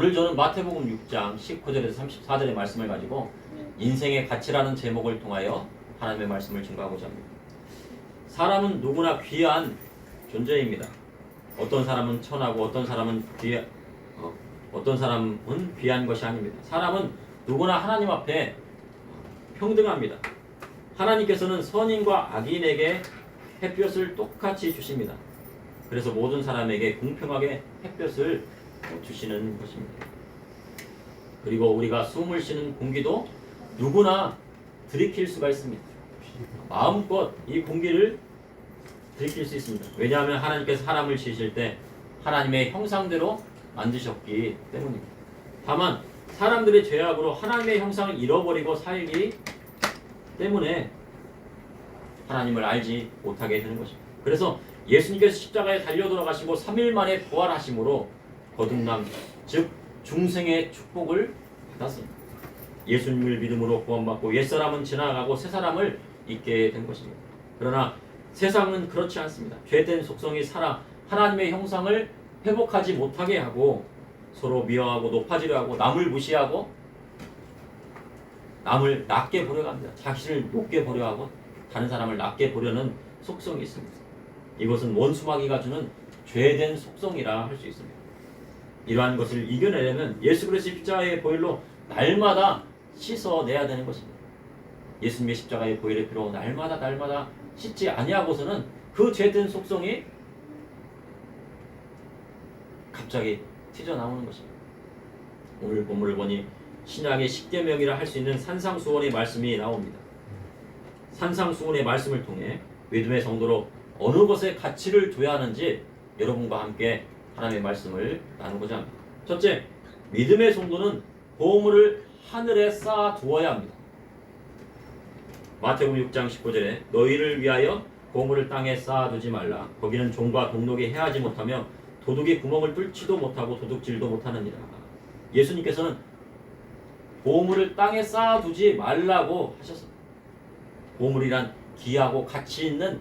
오늘 저는 마태복음 6장 19절에서 34절의 말씀을 가지고 인생의 가치라는 제목을 통하여 하나님의 말씀을 증거하고자 합니다. 사람은 누구나 귀한 존재입니다. 어떤 사람은 천하고 어떤 사람은 귀한 것이 아닙니다. 사람은 누구나 하나님 앞에 평등합니다. 하나님께서는 선인과 악인에게 햇볕을 똑같이 주십니다. 그래서 모든 사람에게 공평하게 햇볕을 주시는 것입니다. 그리고 우리가 숨을 쉬는 공기도 누구나 들이킬 수가 있습니다. 마음껏 이 공기를 들이킬 수 있습니다. 왜냐하면 하나님께서 사람을 지으실 때 하나님의 형상대로 만드셨기 때문입니다. 다만 사람들의 죄악으로 하나님의 형상을 잃어버리고 살기 때문에 하나님을 알지 못하게 되는 것입니다. 그래서 예수님께서 십자가에 달려 돌아가시고 3일 만에 부활하심으로 거듭남, 즉 중생의 축복을 받았습니다. 예수님을 믿음으로 구원받고 옛사람은 지나가고 새사람을 입게 된 것입니다. 그러나 세상은 그렇지 않습니다. 죄된 속성이 살아 하나님의 형상을 회복하지 못하게 하고 서로 미워하고 높아지려 하고 남을 무시하고 남을 낮게 보려고 합니다. 자신을 높게 보려 하고 다른 사람을 낮게 보려는 속성이 있습니다. 이것은 원수마귀가 주는 죄된 속성이라 할 수 있습니다. 이러한 것을 이겨내려면 예수 그리스도의 십자가의 보혈로 날마다 씻어내야 되는 것입니다. 예수님의 십자가의 보혈의 피로 날마다 씻지 아니하고서는 그 죄된 속성이 갑자기 튀어나오는 것입니다. 오늘 본문을 보니 신약의 십계명이라 할 수 있는 산상수훈의 말씀이 나옵니다. 산상수훈의 말씀을 통해 믿음의 성도로 어느 것에 가치를 둬야 하는지 여러분과 함께 하나님의 말씀을 나누고자 합니다. 첫째, 믿음의 성도는 보물을 하늘에 쌓아 두어야 합니다. 마태복음 6장 19절에 너희를 위하여 보물을 땅에 쌓아두지 말라. 거기는 종과 동록이 해하지 못하며 도둑이 구멍을 뚫지도 못하고 도둑질도 못하느니라. 예수님께서는 보물을 땅에 쌓아두지 말라고 하셨습니다. 보물이란 귀하고 가치 있는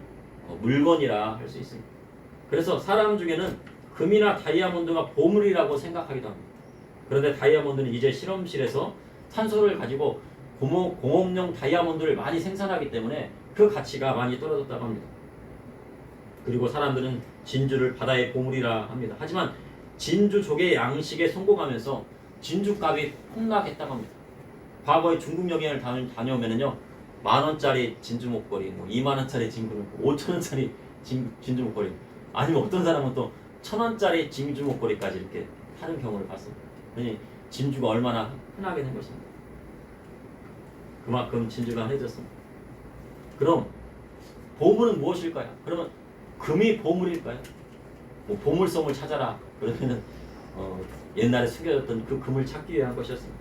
물건이라 할 수 있습니다. 그래서 사람 중에는 금이나 다이아몬드가 보물이라고 생각하기도 합니다. 그런데 다이아몬드는 이제 실험실에서 탄소를 가지고 공업용 다이아몬드를 많이 생산하기 때문에 그 가치가 많이 떨어졌다고 합니다. 그리고 사람들은 진주를 바다의 보물이라 합니다. 하지만 진주 조개 양식에 성공하면서 진주값이 폭락했다고 합니다. 과거에 중국 여행을 다녀오면요, 10,000원짜리 진주 목걸이, 20,000원짜리 진주 목걸이, 5,000원짜리 진주 목걸이, 아니면 어떤 사람은 또 1,000원짜리 진주 목걸이까지 이렇게 하는 경우를 봤습니다. 그러니 진주가 얼마나 흔하게 된 것입니다. 그만큼 진주가 흔해졌습니다. 그럼 보물은 무엇일까요? 그러면 금이 보물일까요? 보물섬을 찾아라. 그러면은 옛날에 숨겨졌던 그 금을 찾기 위한 것이었습니다.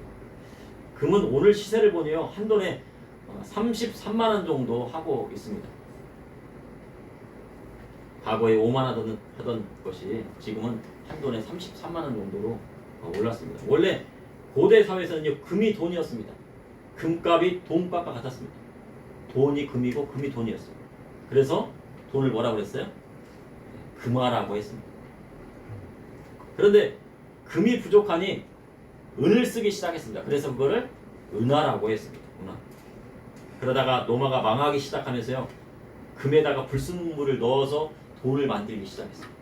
금은 오늘 시세를 보니요, 한 돈에 33만 원 정도 하고 있습니다. 과거에 5만 원 하던 것이 지금은 한 돈에 33만 원 정도로 올랐습니다. 원래 고대 사회에서는요, 금이 돈이었습니다. 금값이 돈값과 같았습니다. 돈이 금이고 금이 돈이었습니다. 그래서 돈을 뭐라고 그랬어요? 금화라고 했습니다. 그런데 금이 부족하니 은을 쓰기 시작했습니다. 그래서 그거를 은화라고 했습니다. 은화. 그러다가 로마가 망하기 시작하면서요, 금에다가 불순물을 넣어서 돈을 만들기 시작했습니다.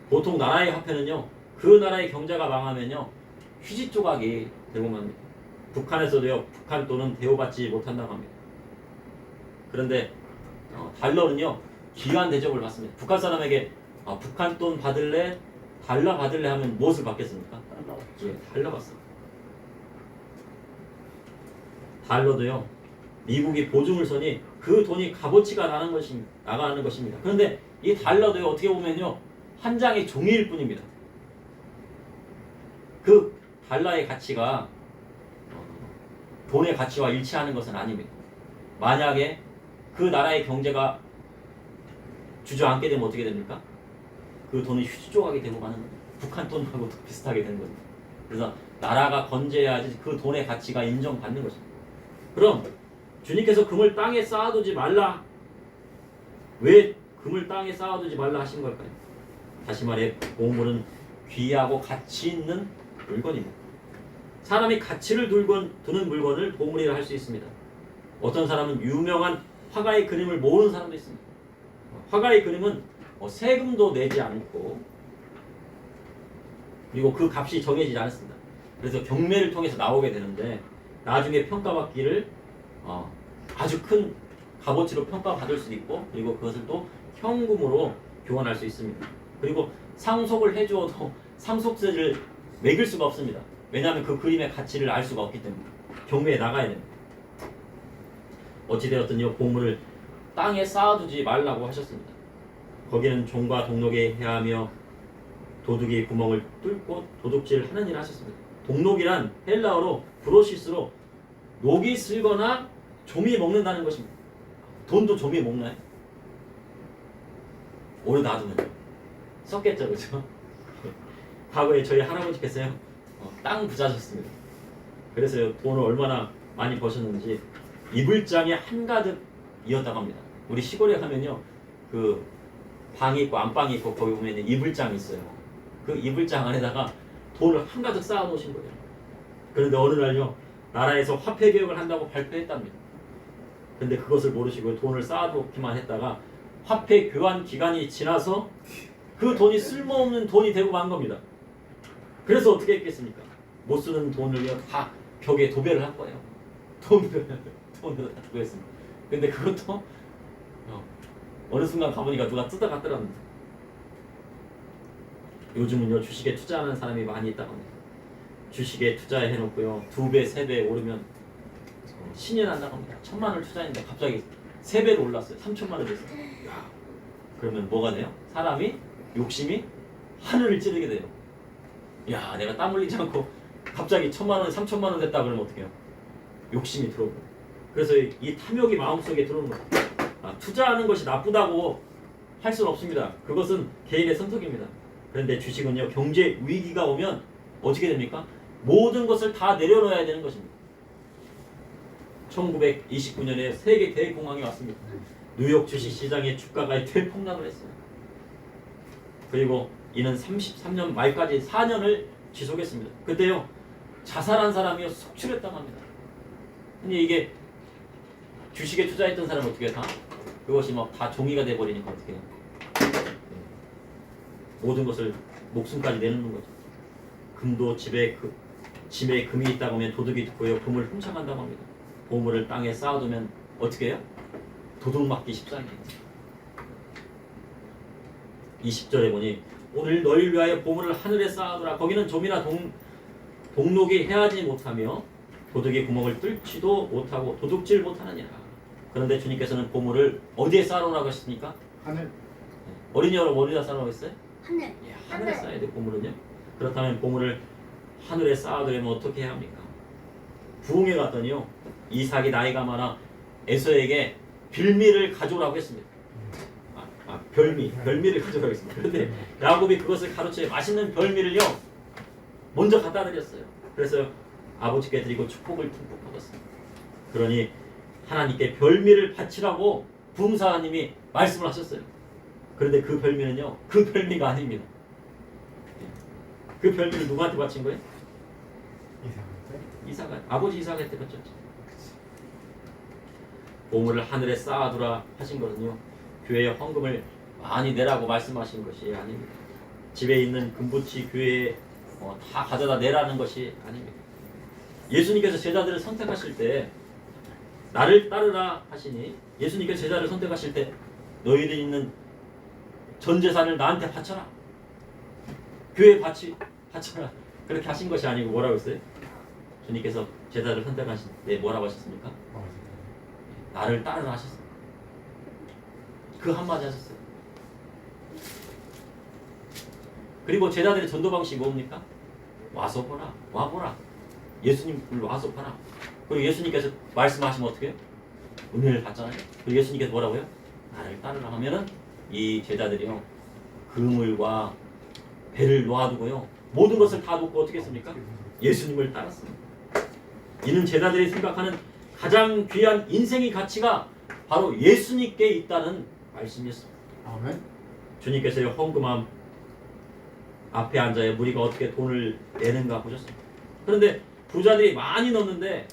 보통 나라의 화폐는요, 그 나라의 경제가 망하면요, 휴지 조각이 되고 맙니다. 북한에서도요, 북한 돈은 대우받지 못한다고 합니다. 그런데 달러는요, 귀한 대접을 받습니다. 북한 사람에게 북한 돈 받을래, 달러 받을래 하면 무엇을 받겠습니까? 예, 달러 받습니다. 달러도요, 미국이 보증을 서니 그 돈이 값어치가 나가는 것입니다. 그런데 이 달러도요, 어떻게 보면요, 한 장의 종이일 뿐입니다. 그 달러의 가치가 돈의 가치와 일치하는 것은 아닙니다. 만약에 그 나라의 경제가 주저앉게 되면 어떻게 됩니까? 그 돈이 휴지 조각이 되고 마는 겁니다. 북한 돈하고 비슷하게 되는 겁니다. 그래서 나라가 건재해야지 그 돈의 가치가 인정받는 것입니다. 그럼 주님께서 금을 땅에 쌓아두지 말라. 왜 금을 땅에 쌓아두지 말라 하신 걸까요? 다시 말해 보물은 귀하고 가치 있는 물건입니다. 사람이 가치를 두는 물건을 보물이라 할 수 있습니다. 어떤 사람은 유명한 화가의 그림을 모으는 사람도 있습니다. 화가의 그림은 세금도 내지 않고 그리고 그 값이 정해지지 않습니다. 그래서 경매를 통해서 나오게 되는데 나중에 평가받기를 아주 큰 값어치로 평가받을 수도 있고 그리고 그것을 또 현금으로 교환할 수 있습니다. 그리고 상속을 해주어도 상속세를 매길 수가 없습니다. 왜냐하면 그 그림의 가치를 알 수가 없기 때문에 경매에 나가야 됩니다. 어찌되었든 이 보물을 땅에 쌓아두지 말라고 하셨습니다. 거기는 종과 동록에 해하며 도둑이 구멍을 뚫고 도둑질하는 일을 하셨습니다. 동록이란 헬라어로 브로시스로 녹이 슬거나 좀이 먹는다는 것입니다. 돈도 좀이 먹나요? 오래 놔두면 썩겠죠, 그렇죠? 과거에 저희 할아버지께서요 땅 부자셨습니다. 그래서 돈을 얼마나 많이 버셨는지 이불장이 한가득이었다고 합니다. 우리 시골에 가면요 그 방이 있고 안방이 있고 거기 보면 이불장이 있어요. 그 이불장 안에다가 돈을 한가득 쌓아 놓으신 거예요. 그런데 어느 날요 나라에서 화폐 개혁을 한다고 발표했답니다. 근데 그것을 모르시고 돈을 쌓아놓기만 했다가 화폐 교환 기간이 지나서 그 돈이 쓸모없는 돈이 되고 만 겁니다. 그래서 어떻게 했겠습니까? 못 쓰는 돈을요 다 벽에 도배를 한 거예요. 돈으로 다 도배했습니다. 근데 그것도 어느 순간 가보니까 누가 뜯어갔더랍니다. 요즘은요 주식에 투자하는 사람이 많이 있다고 합니다. 주식에 투자해놓고요 2배, 3배 오르면 신이 난다고 합니다. 1,000만 원을 투자했는데 갑자기 3배로 올랐어요. 3천만 원 됐어요. 야, 그러면 뭐가 돼요? 사람이 욕심이 하늘을 찌르게 돼요. 야, 내가 땀 흘리지 않고 갑자기 1,000만 원, 3천만 원 됐다 그러면 어떡해요? 욕심이 들어오고. 그래서 이 탐욕이 마음속에 들어오는 거예요. 투자하는 것이 나쁘다고 할 수는 없습니다. 그것은 개인의 선택입니다. 그런데 주식은요 경제 위기가 오면 어떻게 됩니까? 모든 것을 다 내려놓아야 되는 것입니다. 1929년에 세계 대공황이 왔습니다. 뉴욕 주식시장의 주가가 대폭락을 했어요. 그리고 이는 33년 말까지 4년을 지속했습니다. 그때요 자살한 사람이 속출했다고 합니다. 근데 이게 주식에 투자했던 사람은 어떻게 다 그것이 막 다 종이가 돼버리니까 어떻게 해요? 모든 것을 목숨까지 내놓는 거죠. 금도 집에 금이 있다고 하면 도둑이 듣고요 금을 훔쳐간다고 합니다. 보물을 땅에 쌓아두면 어떻게 해요? 도둑 맞기 십상이에요. 20절에 보니 오늘 너희를 위하여 보물을 하늘에 쌓아두라. 거기는 좀이나 동록이 해하지 못하며 도둑이 구멍을 뚫지도 못하고 도둑질 못하느니라. 그런데 주님께서는 보물을 어디에 쌓아놓으라고 하셨습니까? 하늘. 어린이 여러분 어디다 쌓아놓으라고 했어요? 하늘. 예, 하늘에 쌓아야 돼 보물은요. 그렇다면 보물을 하늘에 쌓아두려면 어떻게 해야 합니까? 부흥에 갔더니요 이삭이 나이가 많아 에서에게 빌미를 가져오라고 했습니다. 별미를 가져오라고 했습니다. 그런데 야곱이 그것을 가로채 맛있는 별미를요 먼저 갖다 드렸어요. 그래서 아버지께 드리고 축복을 듬뿍 받았습니다. 그러니 하나님께 별미를 바치라고 부흥사님이 말씀을 하셨어요. 그런데 그 별미는요 그 별미가 아닙니다. 그 별미를 누구한테 바친 거예요? 이삭한테. 아버지 이삭한테 바쳤죠. 보물을 하늘에 쌓아두라 하신 것은요 교회에 헌금을 많이 내라고 말씀하신 것이 아닙니다. 집에 있는 금붙이 교회에 다 가져다 내라는 것이 아닙니다. 예수님께서 제자들을 선택하실 때 나를 따르라 하시니 예수님께서 제자를 선택하실 때 너희들이 있는 전 재산을 나한테 바쳐라. 교회에 바쳐라. 그렇게 하신 것이 아니고 뭐라고 했어요? 주님께서 제자를 선택하실 때 뭐라고 하셨습니까? 나를 따르라 하셨어요. 그 한마디 하셨어요. 그리고 제자들의 전도 방식이 뭡니까? 와서 보라. 와보라. 예수님 불러 와서 봐라. 그리고 예수님께서 말씀하시면 어떻게 해요? 은혜를 받잖아요. 그리고 예수님께서 뭐라고요? 나를 따르라 하면은 이 제자들이요 그물과 배를 놓아두고요 모든 것을 다 놓고 어떻게 했습니까? 예수님을 따랐습니다. 이는 제자들이 생각하는 가장 귀한 인생의 가치가 바로 예수님께 있다는 말씀이었습니다. 아멘. 주님께서요 헌금함 앞에 앉아야 무리가 어떻게 돈을 내는가 보셨습니다. 그런데 부자들이 많이 넣었는데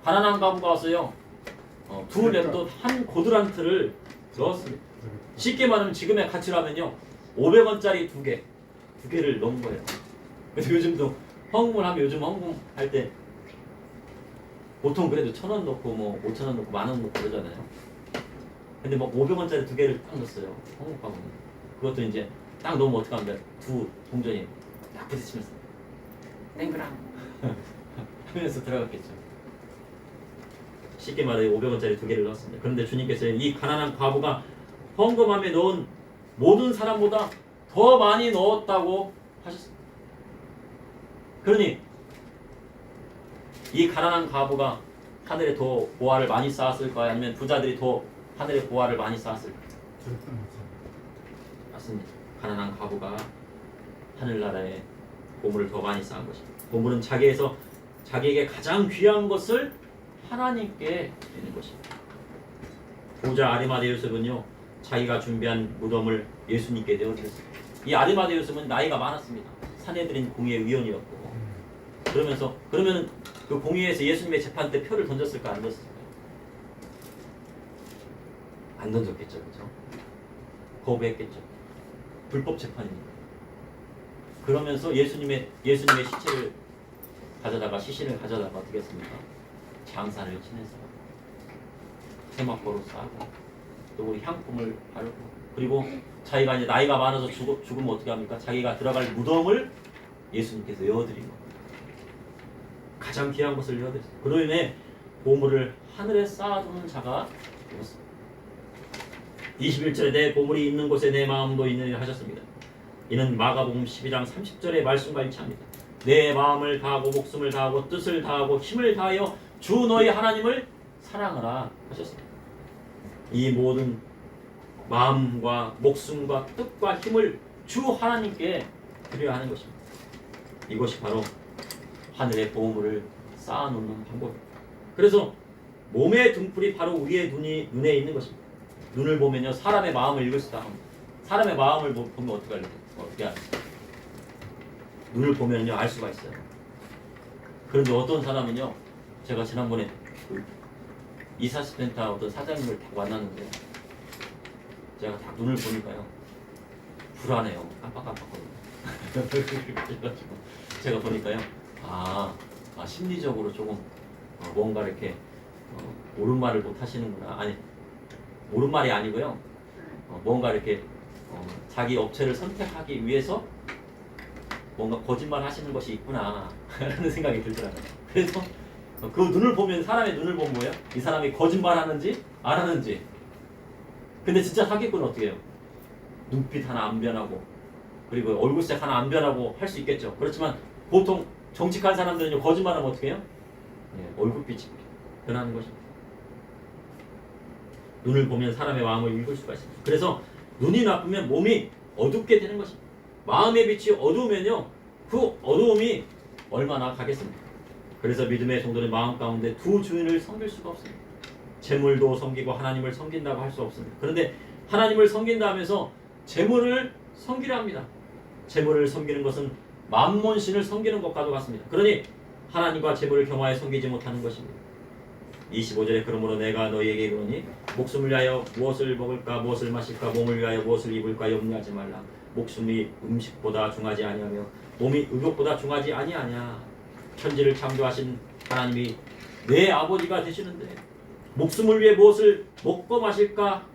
가난한 가부가 왔어요. 두 랩돈 한 고드란 틀을 넣었습니다. 쉽게 말하면 지금의 가치라면요 500원짜리 두 개를 넣은 거예요. 그래서 요즘도 헌금을 하면 요즘 헌금할 때 보통 그래도 1,000원 넣고 뭐 5,000원 넣고 10,000원 넣고 그러잖아요. 근데 뭐 500원짜리 두 개를 딱 넣었어요. 헌금하고는. 그것도 이제 딱 넣으면 어떡합니까? 두 동전이 딱 부딪히면서 땡그랑 하면서 들어갔겠죠. 쉽게 말해 500원짜리 두 개를 넣었습니다. 그런데 주님께서 이 가난한 과부가 헌금함에 넣은 모든 사람보다 더 많이 넣었다고 하셨습니다. 그러니 이 가난한 과부가 하늘에 더 보화를 많이 쌓았을까요? 아니면 부자들이 더 하늘에 보화를 많이 쌓았을까요? 맞습니다. 가난한 과부가 하늘나라에 보물을 더 많이 쌓은 것입니다. 보물은 자기에게 가장 귀한 것을 하나님께 드리는 것입니다. 부자 아리마대 요셉은요 자기가 준비한 무덤을 예수님께 내어드렸습니다. 이 아리마대 요셉은 나이가 많았습니다. 사내들인 공의회 위원이었고 그러면 그 공의회에서 예수님의 재판 때 표를 던졌을까 안 던졌을까요? 안 던졌겠죠, 그렇죠? 거부했겠죠. 불법 재판이니까. 그러면서 예수님의 시신을 가져다가 어떻게 했습니까? 장사를 지내서 세마포로 싸고 또 우리 향품을 바르고 그리고 자기가 이제 나이가 많아서 죽으면 어떻게 합니까? 자기가 들어갈 무덤을 예수님께서 여어드린 겁니다. 가장 귀한 것을 여어드렸어요. 그로 인해 보물을 하늘에 쌓아두는 자가 되었습니다. 21절에 내 보물이 있는 곳에 내 마음도 있느니라 하셨습니다. 이는 마가복음 12장 30절의 말씀과 일치합니다. 내 마음을 다하고 목숨을 다하고 뜻을 다하고 힘을 다하여 주 너희 하나님을 사랑하라 하셨습니다. 이 모든 마음과 목숨과 뜻과 힘을 주 하나님께 드려야 하는 것입니다. 이것이 바로 하늘의 보물을 쌓아놓는 방법입니다. 그래서 몸의 등불이 바로 우리의 눈에 있는 것입니다. 눈을 보면요 사람의 마음을 읽을 수가 합니다. 사람의 마음을 보면 어떻게 알죠? 눈을 보면요 알 수가 있어요. 그런데 어떤 사람은요 제가 지난번에 이사스펜타 어떤 사장님을 딱 만났는데 제가 딱 눈을 보니까요 불안해요. 깜빡깜빡거리고 제가 보니까요 심리적으로 조금 뭔가 이렇게 옳은 말을 못 하시는구나. 아니 옳은 말이 아니고요 뭔가 이렇게 자기 업체를 선택하기 위해서 뭔가 거짓말 하시는 것이 있구나 라는 생각이 들더라고요. 그래서 그 눈을 보면 사람의 눈을 보면 뭐예요? 이 사람이 거짓말 하는지 안 하는지. 근데 진짜 사기꾼은 어떻게 해요? 눈빛 하나 안 변하고 그리고 얼굴색 하나 안 변하고 할 수 있겠죠. 그렇지만 보통 정직한 사람들은요 거짓말하면 어떻게 해요? 얼굴빛이 변하는 것입니다. 눈을 보면 사람의 마음을 읽을 수가 있습니다. 그래서 눈이 나쁘면 몸이 어둡게 되는 것입니다. 마음의 빛이 어두우면요 그 어두움이 얼마나 가겠습니까? 그래서 믿음의 성도는 마음 가운데 두 주인을 섬길 수가 없습니다. 재물도 섬기고 하나님을 섬긴다고 할 수 없습니다. 그런데 하나님을 섬긴다 하면서 재물을 섬기려 합니다. 재물을 섬기는 것은 만몬신을 섬기는 것과도 같습니다. 그러니 하나님과 재물을 겸하여 섬기지 못하는 것입니다. 25절에 그러므로 내가 너희에게 이르노니 목숨을 위하여 무엇을 먹을까 무엇을 마실까 몸을 위하여 무엇을 입을까 염려하지 말라. 목숨이 음식보다 중하지 아니하며 몸이 의복보다 중하지 아니하냐. 천지를 창조하신 하나님이 내 아버지가 되시는데 목숨을 위해 무엇을 먹고 마실까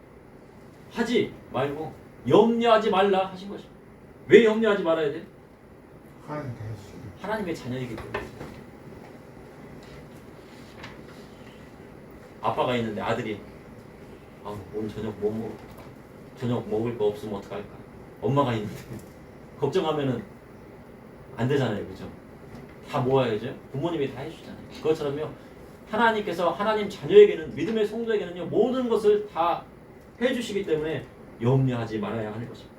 하지 말고 염려하지 말라 하신 것입니다. 왜 염려하지 말아야 돼? 하나님의 자녀이기 때문에. 아빠가 있는데 아들이 오늘 저녁 먹을 거 없으면 어떡할까? 엄마가 있는데 걱정하면은 안 되잖아요, 그죠? 다 모아야죠. 부모님이 다 해주잖아요. 그것처럼요, 하나님께서 하나님 자녀에게는 믿음의 성도에게는요 모든 것을 다 해주시기 때문에 염려하지 말아야 하는 것입니다.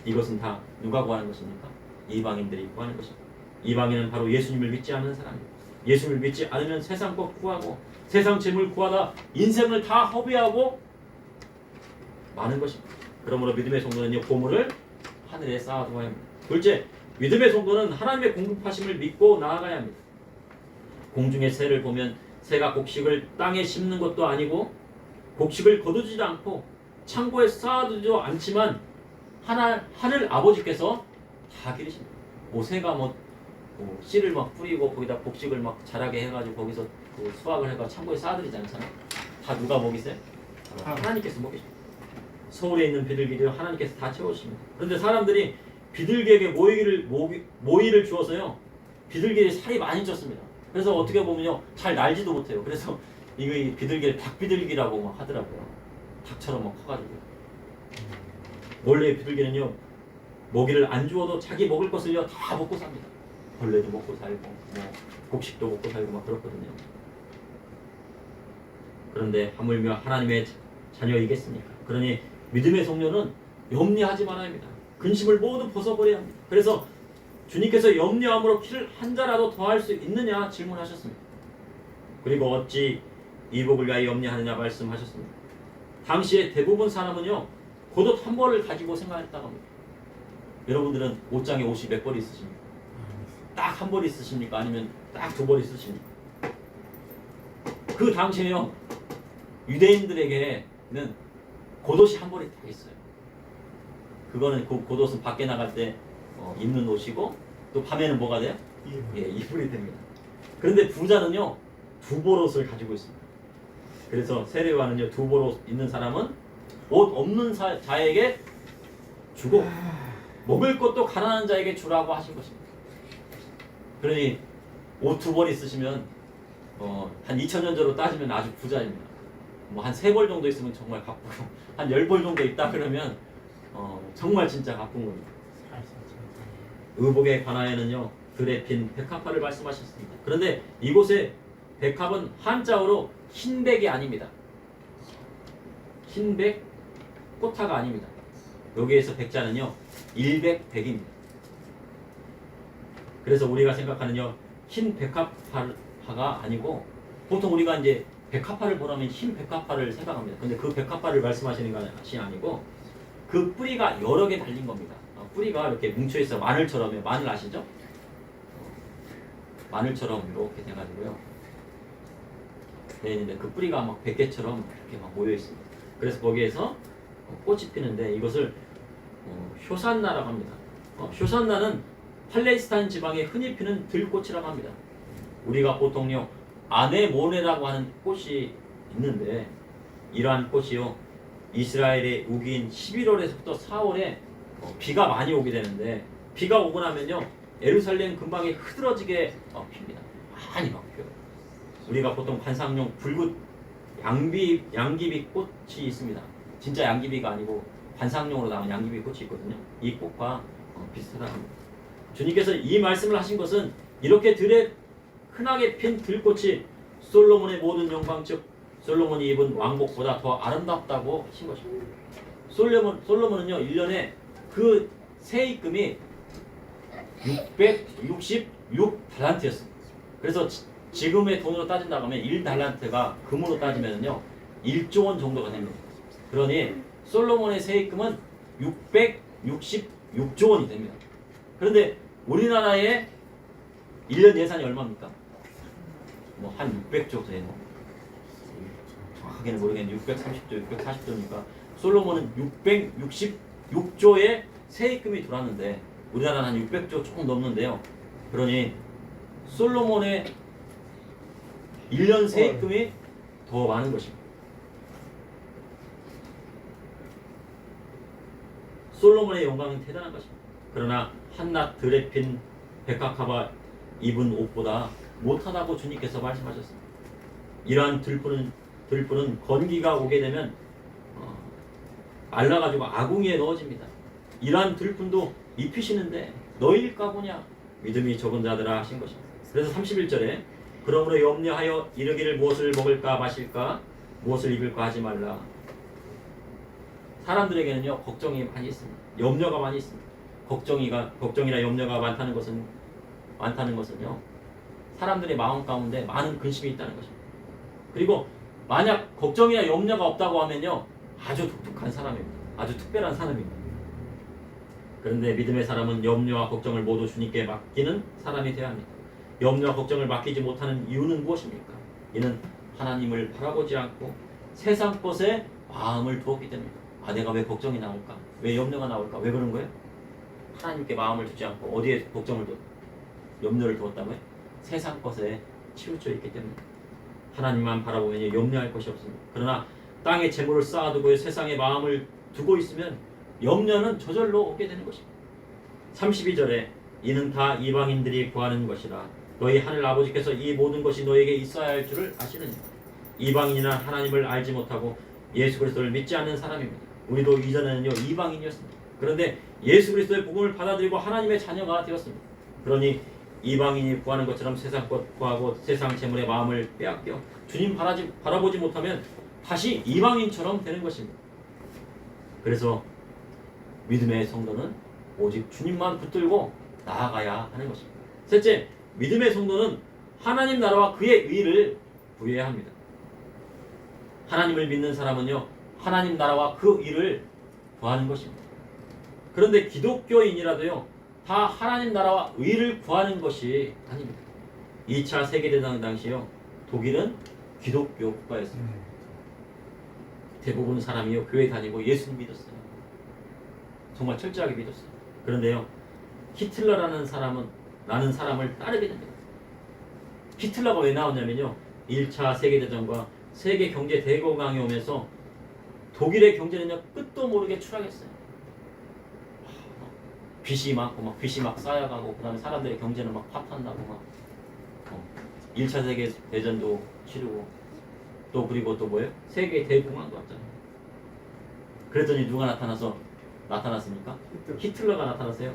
이것은 다 누가 구하는 것입니까? 이방인들이 구하는 것입니다. 이방인은 바로 예수님을 믿지 않는 사람입니다. 예수님을 믿지 않으면 세상 것 구하고 세상 재물 구하다 인생을 다 허비하고 마는 것입니다. 그러므로 믿음의 성도는요 보물을 하늘에 쌓아두어야 합니다. 둘째, 믿음의 성도는 하나님의 공급하심을 믿고 나아가야 합니다. 공중의 새를 보면 새가 곡식을 땅에 심는 것도 아니고 곡식을 거두지도 않고 창고에 쌓아두지도 않지만 하늘 아버지께서 다 기르십니다. 새가 씨를 막 뿌리고 거기다 곡식을 막 자라게 해가지고 거기서 수확을 해가 창고에 쌓아두지 않잖아요. 다 누가 먹이세요? 하나님께서 먹이십니다. 서울에 있는 비둘기를 하나님께서 다 채워주십니다. 그런데 사람들이 비둘기에게 모이를 주어서요, 비둘기의 살이 많이 쪘습니다. 그래서 어떻게 보면요, 잘 날지도 못해요. 그래서 이거 비둘기를 닭비둘기라고 막 하더라고요. 닭처럼 막 커가지고. 원래 비둘기는요, 먹이를 안 주어도 자기 먹을 것을요 다 먹고 삽니다. 벌레도 먹고 살고, 곡식도 먹고 살고 막 그렇거든요. 그런데 하물며 하나님의 자녀이겠습니까? 그러니 믿음의 성료는 염려하지 말아야 합니다. 근심을 모두 벗어버려야 합니다. 그래서 주님께서 염려함으로 피를 한 자라도 더할 수 있느냐 질문하셨습니다. 그리고 어찌 이복을 위하여 염려하느냐 말씀하셨습니다. 당시에 대부분 사람은요, 겉옷 한 벌을 가지고 생각했다고 합니다. 여러분들은 옷장에 옷이 몇 벌 있으십니까? 딱 한 벌 있으십니까? 아니면 딱 두 벌 있으십니까? 그 당시에요, 유대인들에게는 겉옷이 한 벌이 다 있어요. 그거는 그 겉옷은 밖에 나갈 때 입는 옷이고, 또 밤에는 뭐가 돼요? 이불이 됩니다. 그런데 부자는요, 두 벌 옷을 가지고 있습니다. 그래서 세례요한은요, 두 벌 옷 있는 사람은 옷 없는 자에게 주고 먹을 것도 가난한 자에게 주라고 하신 것입니다. 그러니 옷 두 벌 있으시면 한 2000년 전으로 따지면 아주 부자입니다. 한 세 벌 정도 있으면 정말 가쁘고, 한 10벌 정도 있다 그러면 정말 진짜 가쁜 겁니다. 의복에 관하여는요, 들에 핀 백합화를 말씀하셨습니다. 그런데 이곳에 백합은 한자어로 흰백이 아닙니다. 흰백, 꽃화가 아닙니다. 여기에서 백자는요, 일백백입니다. 그래서 우리가 생각하는요, 흰 백합화가 아니고, 보통 우리가 이제 백합화를 보라면 흰 백합화를 생각합니다. 근데 그 백합화를 말씀하시는 것이 아니고, 그 뿌리가 여러 개 달린 겁니다. 뿌리가 이렇게 뭉쳐 있어 마늘처럼요. 마늘 아시죠? 마늘처럼 이렇게 돼가지고요. 네, 있는데 그 뿌리가 막 100개처럼 이렇게 막 모여 있습니다. 그래서 거기에서 꽃이 피는데 이것을 효산나라고 합니다. 효산나는 팔레스타인 지방에 흔히 피는 들꽃이라고 합니다. 우리가 보통요, 아네모네라고 하는 꽃이 있는데, 이러한 꽃이요, 이스라엘의 우기인 11월에서부터 4월에 비가 많이 오게 되는데, 비가 오고 나면요, 예루살렘 근방에 흐드러지게 핍니다. 많이 막 펴요. 우리가 보통 관상용 붉은 양귀비 꽃이 있습니다. 진짜 양귀비가 아니고 관상용으로 나온 양귀비 꽃이 있거든요. 이 꽃과 비슷하답니다. 주님께서 이 말씀을 하신 것은 이렇게 들에 흔하게 핀 들꽃이 솔로몬의 모든 영광, 즉 솔로몬이 입은 왕복보다 더 아름답다고 하신 것입니다. 솔로몬은요, 1년에 그 세입금이 666달란트였습니다. 그래서 지금의 돈으로 따진다고 하면 1달란트가 금으로 따지면요, 1조 원 정도가 됩니다. 그러니 솔로몬의 세입금은 666조 원이 됩니다. 그런데 우리나라의 1년 예산이 얼마입니까? 한 600조 돼요. 정확하게는 모르겠는데 630조, 640조니까 솔로몬은 666조의 세입금이 들어왔는데 우리나라는 한 600조 조금 넘는데요. 그러니 솔로몬의 1년 세입금이 더 많은 것입니다. 솔로몬의 영광은 대단한 것입니다. 그러나 한낱 들에 핀 백합화가 입은 옷보다 못하다고 주님께서 말씀하셨습니다. 이러한 들풀은 건기가 오게 되면 말라가지고 아궁이에 넣어집니다. 이러한 들풀도 입히시는데 너희일까 보냐? 믿음이 적은 자들아 하신 것입니다. 그래서 31절에 그러므로 염려하여 이르기를 무엇을 먹을까 마실까 무엇을 입을까 하지 말라. 사람들에게는요, 걱정이 많이 있습니다. 염려가 많이 있습니다. 걱정이나 염려가 많다는 것은요, 사람들의 마음 가운데 많은 근심이 있다는 것입니다. 그리고 만약 걱정이나 염려가 없다고 하면요, 아주 독특한 사람입니다. 아주 특별한 사람입니다. 그런데 믿음의 사람은 염려와 걱정을 모두 주님께 맡기는 사람이 되어야 합니다. 염려와 걱정을 맡기지 못하는 이유는 무엇입니까? 이는 하나님을 바라보지 않고 세상 것에 마음을 두었기 때문입니다. 아, 내가 왜 걱정이 나올까? 왜 염려가 나올까? 왜 그런 거예요? 하나님께 마음을 두지 않고 어디에 염려를 두었다고요? 세상 것에 치우쳐 있기 때문에. 하나님만 바라보면 염려할 것이 없습니다. 그러나 땅에 재물을 쌓아두고 세상에 마음을 두고 있으면 염려는 저절로 오게 되는 것입니다. 32절에 이는 다 이방인들이 구하는 것이라 너희 하늘 아버지께서 이 모든 것이 너에게 있어야 할 줄을 아시느니라. 이방인이나 하나님을 알지 못하고 예수 그리스도를 믿지 않는 사람입니다. 우리도 이전에는요 이방인이었습니다. 그런데 예수 그리스도의 복음을 받아들이고 하나님의 자녀가 되었습니다. 그러니 이방인이 구하는 것처럼 세상 것 구하고 세상 재물의 마음을 빼앗겨 주님 바라보지 못하면 다시 이방인처럼 되는 것입니다. 그래서 믿음의 성도는 오직 주님만 붙들고 나아가야 하는 것입니다. 셋째, 믿음의 성도는 하나님 나라와 그의 의를 구해야 합니다. 하나님을 믿는 사람은요 하나님 나라와 그 의를 구하는 것입니다. 그런데 기독교인이라도요 다 하나님 나라와 의를 구하는 것이 아닙니다. 2차 세계대전 당시요 독일은 기독교 국가였습니다. 대부분 사람이요 교회 다니고 예수를 믿었어요. 정말 철저하게 믿었어요. 그런데요 히틀러라는 사람을 따르게 됩니다. 히틀러가 왜 나왔냐면요 1차 세계대전과 세계 경제 대공황이 오면서 독일의 경제는요 끝도 모르게 추락했어요. 빚이 많고 빚이 쌓여가고 그다음에 사람들의 경제는 파탄나고 1차 세계 대전도 치르고 또 그리고 또 뭐예요? 세계 대공황도 왔잖아요. 그랬더니 누가 나타났습니까? 히틀러가 나타났어요.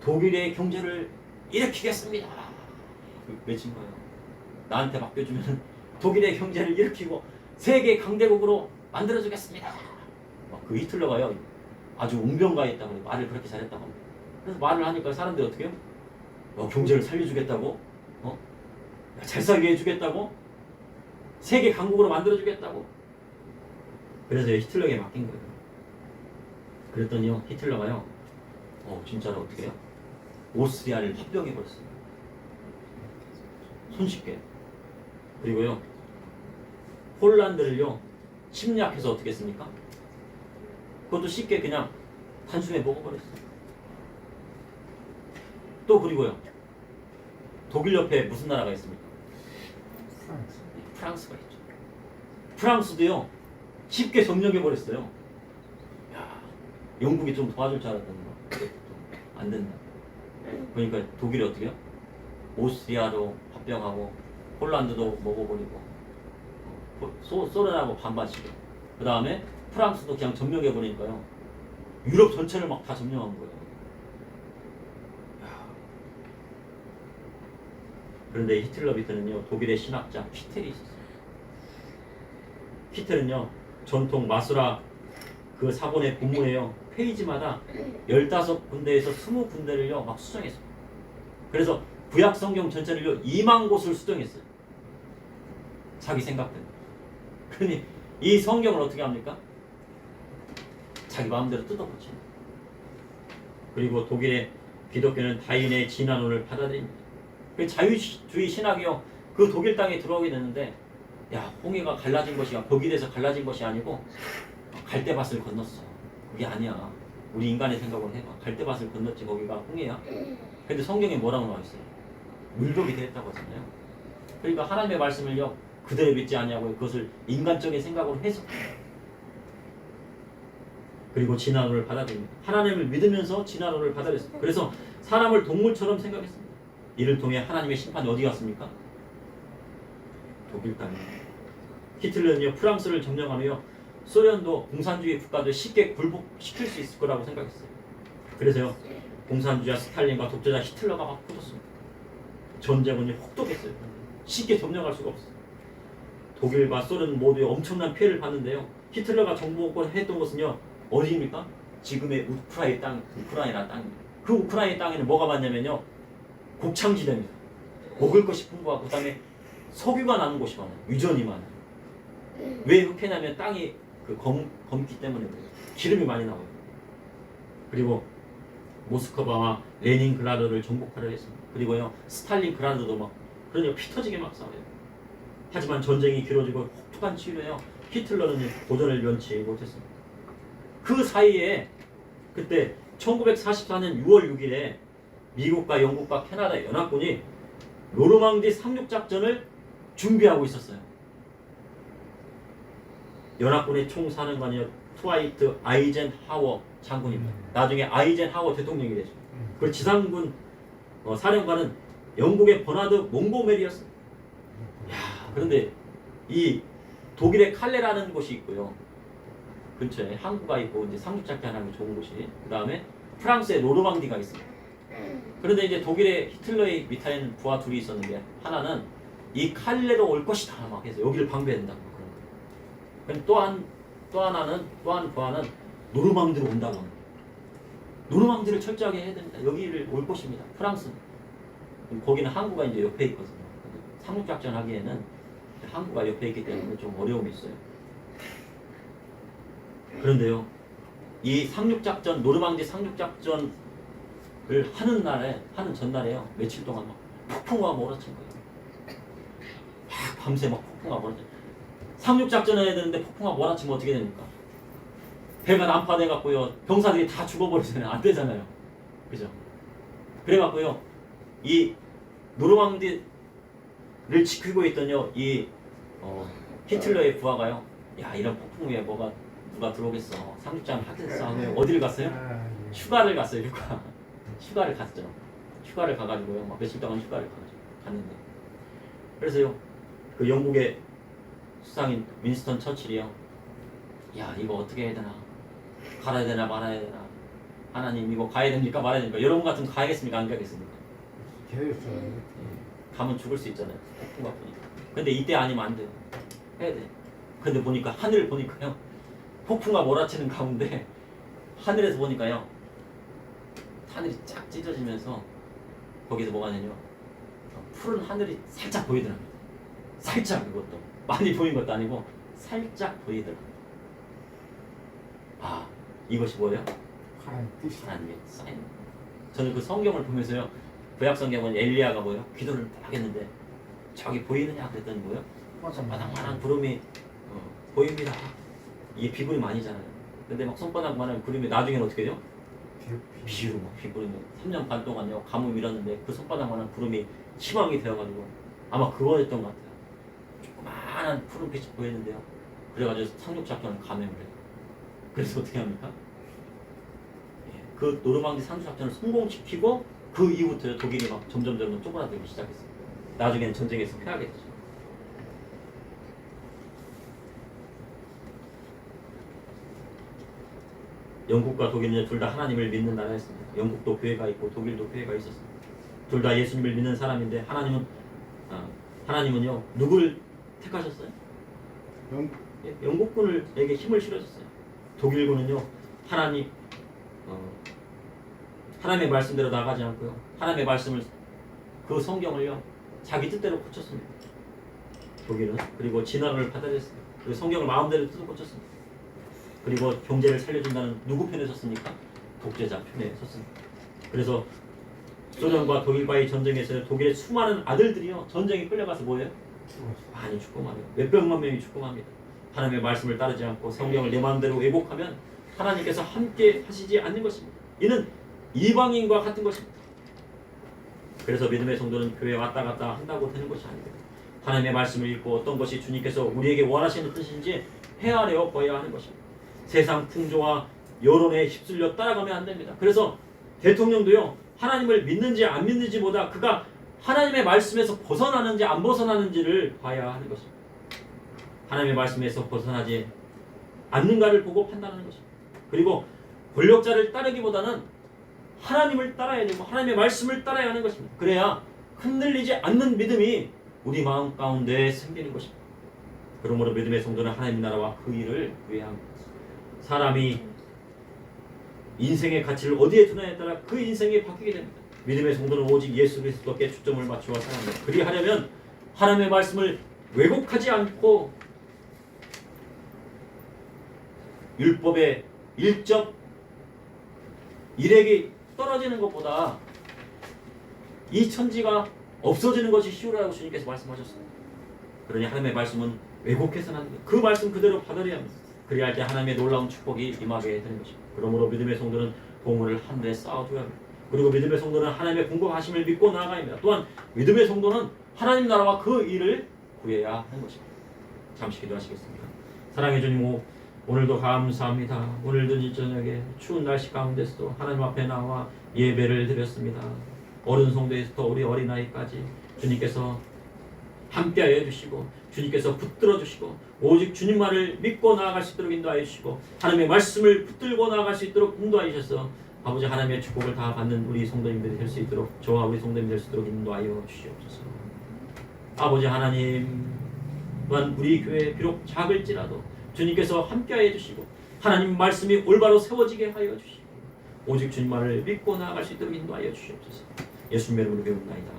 독일의 경제를 일으키겠습니다. 외친 거예요. 나한테 맡겨주면 독일의 경제를 일으키고 세계 강대국으로 만들어주겠습니다. 그 히틀러가요 아주 웅변가에 말을 그렇게 잘했다고 합니다. 그래서 말을 하니까 사람들이 어떻게 해요? 경제를 살려주겠다고? 잘 살게 해주겠다고? 세계 강국으로 만들어주겠다고? 그래서 히틀러에게 맡긴 거예요. 그랬더니요 히틀러가요 진짜로 어떻게 해요? 오스트리아를 합병해버렸어요. 손쉽게. 그리고요 폴란드를요 침략해서 어떻게 했습니까? 그것도 쉽게 그냥 단숨에 먹어버렸어요. 또 그리고요 독일 옆에 무슨 나라가 있습니까? 프랑스가 있죠. 프랑스도요 쉽게 점령해버렸어요. 야, 영국이 좀 도와줄 줄 알았더니 안 된다. 그러니까 독일이 어떻게 해요? 오스트리아도 합병하고 폴란드도 먹어버리고 소련하고 반반씩. 그 다음에 프랑스도 그냥 점령해버리니까요 유럽 전체를 다 점령한 거예요. 그런데 히틀러 밑에는요 독일의 신학자 피텔이 있었어요. 피텔은요 전통 마수라 그 사본의 본문에요 페이지마다 15군데에서 20군데를요 막 수정했어요. 그래서 구약 성경 전체를요 2만 곳을 수정했어요. 자기 생각대로. 그러니 이 성경을 어떻게 합니까? 자기 마음대로 뜯어고치. 그리고 독일의 기독교는 다윈의 진화론을 받아들입니다. 그 자유주의 신학이요 그 독일 땅에 들어오게 되는데 홍해가 갈라진 것이 거기에서 갈라진 것이 아니고 갈대밭을 건넜어. 그게 아니야. 우리 인간의 생각으로 해봐. 갈대밭을 건넜지 거기가 홍해야. 근데 성경에 뭐라고 나와 있어요? 물독이 되었다고 하잖아요. 그러니까 하나님의 말씀을요 그대로 믿지 않냐고요. 그것을 인간적인 생각으로 해석해요. 그리고 진화론을 받아들입니다. 하나님을 믿으면서 진화론을 받아들였습니다. 그래서 사람을 동물처럼 생각했습니다. 이를 통해 하나님의 심판이 어디 갔습니까? 독일 땅에. 히틀러는요 프랑스를 점령하며 소련도 공산주의 국가도 쉽게 굴복시킬 수 있을 거라고 생각했어요. 그래서요 공산주의자 스탈린과 독재자 히틀러가 막 붙었습니다. 전쟁은 혹독했어요. 쉽게 점령할 수가 없어요. 독일과 소련 모두 엄청난 피해를 봤는데요. 히틀러가 정복을 했던 것은요 어디입니까? 지금의 우크라이나 땅입니다. 그 우크라이나 땅에는 뭐가 많냐면요 곡창지대입니다. 먹을 것이 풍부하고 그 다음에 석유가 나는 곳이 많아요. 유전이 많아요. 왜 흑해냐면 땅이 검기 때문에 기름이 많이 나와요. 그리고 모스크바와 레닌그라드를 정복하려 했습니다. 그리고요 스탈린그라드도 막 그러니까 피 터지게 막 싸워요. 하지만 전쟁이 길어지고 혹독한 치유에요 히틀러는 도전을 면치 못했습니다. 그 사이에 그때 1944년 6월 6일에 미국과 영국과 캐나다 연합군이 노르망디 상륙작전을 준비하고 있었어요. 연합군의 총사령관이요 트와이트 아이젠하워 장군입니다. 나중에 아이젠하워 대통령이 되죠. 그 지상군 사령관은 영국의 버나드 몽고메리였어요. 그런데 이 독일의 칼레라는 곳이 있고요. 근처에 항구가 있고 이제 상륙작전하기 좋은 곳이. 그 다음에 프랑스의 노르망디가 있습니다. 그런데 이제 독일의 히틀러의 밑에는 부하 둘이 있었는데 하나는 이 칼레로 올 것이다 막 해서 여기를 방비해야 된다고 그런 거예요. 또 한 부하는 노르망디로 온다고 합니다. 노르망디를 철저하게 해야 됩니다. 여기를 올 것입니다. 프랑스는. 거기는 항구가 이제 옆에 있거든요. 상륙작전 하기에는 항구가 옆에 있기 때문에 좀 어려움이 있어요. 그런데요, 이 상륙작전, 노르망디 상륙작전을 하는 전날에요, 며칠 동안 막 폭풍우가 몰아친 거예요. 막 밤새 막 폭풍우가 몰아친 거예요. 상륙작전을 해야 되는데 폭풍우가 몰아치면 어떻게 됩니까? 배가 난파돼갖고요, 병사들이 다 죽어버리잖아요. 안 되잖아요. 그죠? 그래갖고요, 이 노르망디를 지키고 있던요, 히틀러의 부하가요, 야, 이런 폭풍우에 누가 들어오겠어. 상륙작을 하겠어 하면 어디를 갔어요? 휴가를 갔어요. 휴가를 갔죠. 휴가를 가가지고요. 막 며칠 동안 휴가를 갔는데. 그래서요. 그 영국의 수상인 윈스턴 처칠이요. 야, 이거 어떻게 해야 되나? 갈아야 되나 말아야 되나? 하나님 이거 가야 됩니까 말아야 됩니까? 여러분 같으면 가야겠습니까 안 가겠습니까? 가면 죽을 수 있잖아요. 폭풍과 보니까. 근데 이때 아니면 안 돼요. 해야 돼. 근데 보니까 하늘을 보니까요. 폭풍과 몰아치는 가운데 하늘에서 보니까요. 하늘이 쫙 찢어지면서 거기서 뭐가 되냐면 푸른 하늘이 살짝 보이더랍니다. 살짝 그것도 많이 보인 것도 아니고 살짝 보이더랍니다. 아, 이것이 뭐예요? 하나님의 사인. 저는 그 성경을 보면서요. 구약 성경은 엘리야가 뭐예요? 기도를 딱 했는데 저기 보이느냐 그랬더니 뭐예요? 바닥만한 구름이 보입니다. 이게 비구름 아니잖아요. 근데 막 손바닥만한 구름이 나중에는 어떻게 돼요? 비로 막 비구름이 3년 반 동안요 가뭄 밀었는데 그 손바닥만한 구름이 희망이 되어가지고 아마 그거였던 것 같아요. 조그만한 푸른빛이 보이는데요. 그래가지고 상륙작전을 감행을 해요. 그래서 어떻게 합니까? 그 노르망디 상륙작전을 성공시키고 그 이후부터 독일이 막 점점 쪼그라들기 시작했어요. 나중에는 전쟁에서 패하게 되죠. 영국과 독일은 둘 다 하나님을 믿는 나라였습니다. 영국도 교회가 있고 독일도 교회가 있었습니다. 둘 다 예수님을 믿는 사람인데 하나님은요 누구를 택하셨어요? 영국군에게 힘을 실어줬어요. 독일군은요 하나님의 말씀대로 나가지 않고요 하나님의 말씀을 그 성경을요 자기 뜻대로 고쳤습니다. 독일은 그리고 진화를 받아들였습니다. 그리고 성경을 마음대로 뜯어 고쳤습니다. 그리고 경제를 살려준다는 누구 편에 섰습니까? 독재자 편에 섰습니다. 그래서 소련과 독일과의 전쟁에서 독일의 수많은 아들들이요 전쟁에 끌려가서 뭐예요? 많이 죽고 말이에요. 몇백만 명이 죽고 맙니다. 하나님의 말씀을 따르지 않고 성경을 내 마음대로 왜곡하면 하나님께서 함께 하시지 않는 것입니다. 이는 이방인과 같은 것입니다. 그래서 믿음의 성도는 교회에 왔다 갔다 한다고 되는 것이 아닙니다. 하나님의 말씀을 읽고 어떤 것이 주님께서 우리에게 원하시는 뜻인지 헤아려 보아야 하는 것입니다. 세상 풍조와 여론에 휩쓸려 따라가면 안 됩니다. 그래서 대통령도요 하나님을 믿는지 안 믿는지보다 그가 하나님의 말씀에서 벗어나는지 안 벗어나는지를 봐야 하는 것입니다. 하나님의 말씀에서 벗어나지 않는가를 보고 판단하는 것입니다. 그리고 권력자를 따르기보다는 하나님을 따라야 되고 하나님의 말씀을 따라야 하는 것입니다. 그래야 흔들리지 않는 믿음이 우리 마음 가운데 생기는 것입니다. 그러므로 믿음의 성도는 하나님 나라와 그 일을 위함. 사람이 인생의 가치를 어디에 두느냐에 따라 그 인생이 바뀌게 됩니다. 믿음의 성도는 오직 예수 그리스도께 초점을 맞추어 살아갑니다. 그리하려면 하나님의 말씀을 왜곡하지 않고 율법의 일적 일액이 떨어지는 것보다 이 천지가 없어지는 것이 쉬우라고 주님께서 말씀하셨습니다. 그러니 하나님의 말씀은 왜곡해서는 안 돼요. 그 말씀 그대로 받아들여야 합니다. 그리할 때 하나님의 놀라운 축복이 임하게 되는 것입니다. 그러므로 믿음의 성도는 보물을 하늘에 쌓아줘야 합니다. 그리고 믿음의 성도는 하나님의 공급하심을 믿고 나아가야 합니다. 또한 믿음의 성도는 하나님 나라와 그 일을 구해야 하는 것입니다. 잠시 기도하시겠습니다. 사랑해 주님, 오늘도 감사합니다. 오늘도 이 저녁에 추운 날씨 가운데서도 하나님 앞에 나와 예배를 드렸습니다. 어른 성도에서부터 우리 어린아이까지 주님께서 함께하여 주시고 주님께서 붙들어 주시고 오직 주님만을 믿고 나아갈 수 있도록 인도하여 주시고 하나님의 말씀을 붙들고 나아갈 수 있도록 인도하여 주셔서 아버지 하나님의 축복을 다 받는 우리 성도님들이 될 수 있도록 저와 우리 성도님이 될 수 있도록 인도하여 주시옵소서. 아버지 하나님 또한 우리 교회 비록 작을지라도 주님께서 함께하여 주시고 하나님 말씀이 올바로 세워지게 하여 주시고 오직 주님만을 믿고 나아갈 수 있도록 인도하여 주시옵소서. 예수님의 이름으로 배웁나이다.